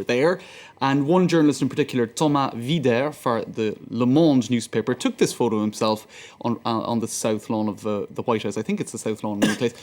were there. And one journalist in particular, Thomas Vider, for the Le Monde newspaper, took this photo of himself on the south lawn of the White House. I think it's the south lawn in any place.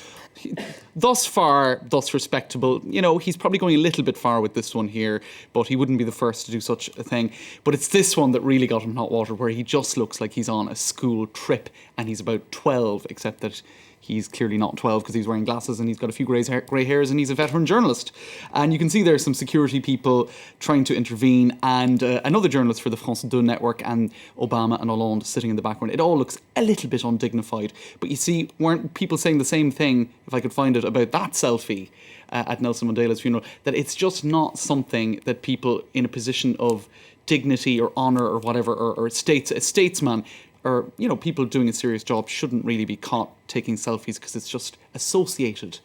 Thus far, thus respectable. You know, he's probably going a little bit far with this one here, but he wouldn't be the first to do such a thing. But it's this one that really got him in hot water, where he just looks like he's on a school trip and he's about 12, except that he's clearly not 12 because he's wearing glasses and he's got a few grey hairs and he's a veteran journalist. And you can see there's some security people trying to intervene and another journalist for the France 2 network and Obama and Hollande sitting in the background. It all looks a little bit undignified. But you see, weren't people saying the same thing, if I could find it, about that selfie at Nelson Mandela's funeral? That it's just not something that people in a position of dignity or honour or whatever, or a statesman, or, you know, people doing a serious job shouldn't really be caught taking selfies because it's just associated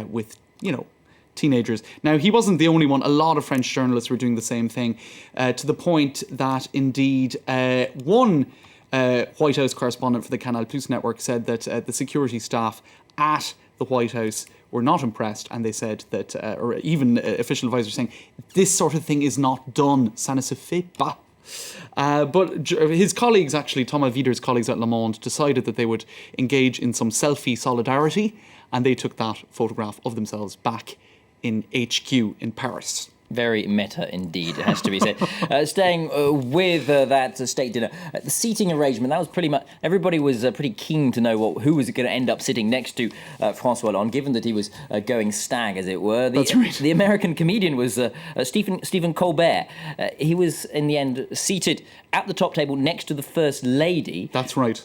with, you know, teenagers. Now, he wasn't the only one. A lot of French journalists were doing the same thing, to the point that, indeed, one White House correspondent for the Canal Plus network said that the security staff at the White House were not impressed, and they said that, or even official advisors saying, this sort of thing is not done. Ça ne se fait pas. But his colleagues, actually, Thomas Vider's colleagues at Le Monde, decided that they would engage in some selfie solidarity, and they took that photograph of themselves back in HQ in Paris. Very meta indeed, it has to be said. Staying with that state dinner, the seating arrangement, that was pretty much, everybody was pretty keen to know who was going to end up sitting next to François Hollande, given that he was going stag, as it were. That's right. The American comedian was Stephen Colbert. He was, in the end, seated at the top table next to the First Lady. That's right.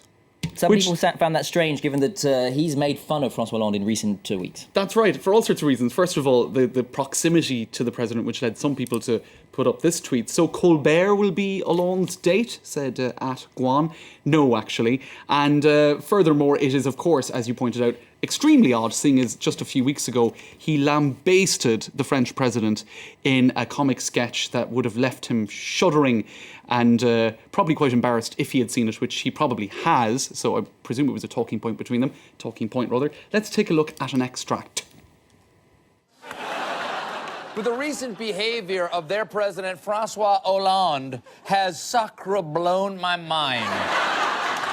Some people found that strange, given that he's made fun of François Hollande in recent weeks. That's right, for all sorts of reasons. First of all, the proximity to the president, which led some people to put up this tweet. So Colbert will be Hollande's date, said at Guan. No, actually. And furthermore, it is, of course, as you pointed out, extremely odd, seeing as just a few weeks ago he lambasted the French president in a comic sketch that would have left him shuddering and probably quite embarrassed if he had seen it, which he probably has. So I presume it was a talking point between them. Talking point, rather. Let's take a look at an extract. With the recent behavior of their president, François Hollande, has sacre blown my mind.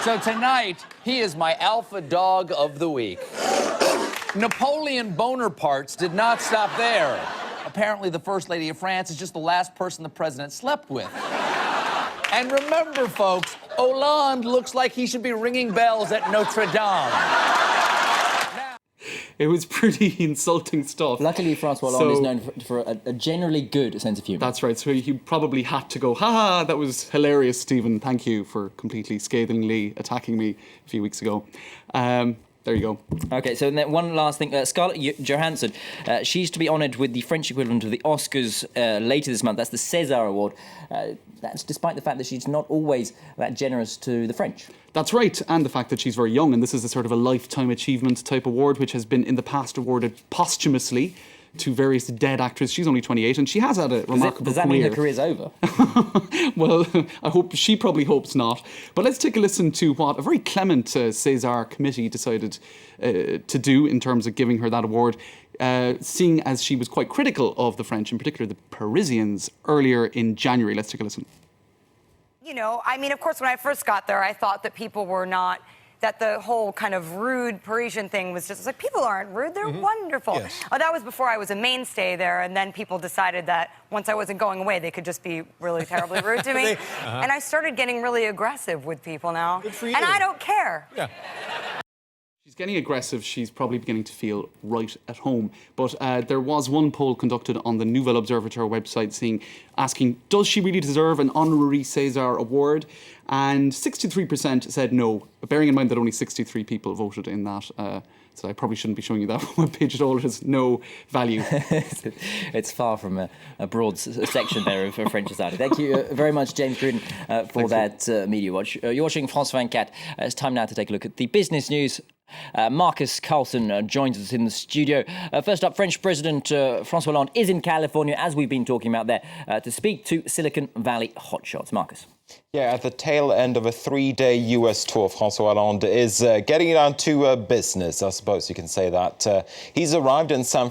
So tonight, he is my alpha dog of the week. Napoleon Bonaparte's did not stop there. Apparently, the First Lady of France is just the last person the president slept with. And remember, folks, Hollande looks like he should be ringing bells at Notre Dame. It was pretty insulting stuff. Luckily, François Hollande is known for a generally good sense of humour. That's right. So he probably had to go, ha, that was hilarious, Stephen. Thank you for completely scathingly attacking me a few weeks ago. There you go. OK, so then one last thing. Scarlett Johansson, she's to be honoured with the French equivalent of the Oscars later this month. That's the César Award. That's despite the fact that she's not always that generous to the French. That's right, and the fact that she's very young, and this is a sort of a lifetime achievement type award, which has been in the past awarded posthumously to various dead actors. She's only 28, and she has had a remarkable career. Does that mean her career's over? Well, she probably hopes not. But let's take a listen to what a very clement César committee decided to do in terms of giving her that award, seeing as she was quite critical of the French, in particular the Parisians, earlier in January. Let's take a listen. You know, I mean, of course, when I first got there, I thought that people were not, that the whole kind of rude Parisian thing was just like, people aren't rude, they're wonderful. Yes. That was before I was a mainstay there, and then people decided that once I wasn't going away, they could just be really terribly rude to me. And I started getting really aggressive with people now. Good for you. And I don't care. Yeah. She's getting aggressive. She's probably beginning to feel right at home. But there was one poll conducted on the Nouvelle Observateur website asking, does she really deserve an honorary César award? And 63% said no, bearing in mind that only 63 people voted in that. So I probably shouldn't be showing you that webpage at all. It has no value. It's far from a broad section there of French society. Thank you very much, James Gruden, for that Media Watch. You're watching France 24. It's time now to take a look at the business news. Marcus Carlson joins us in the studio. First up, French President François Hollande is in California, as we've been talking about there, to speak to Silicon Valley hotshots. Marcus. Yeah, at the tail end of a 3-day US tour, François Hollande is getting down to business, I suppose you can say that. He's arrived in San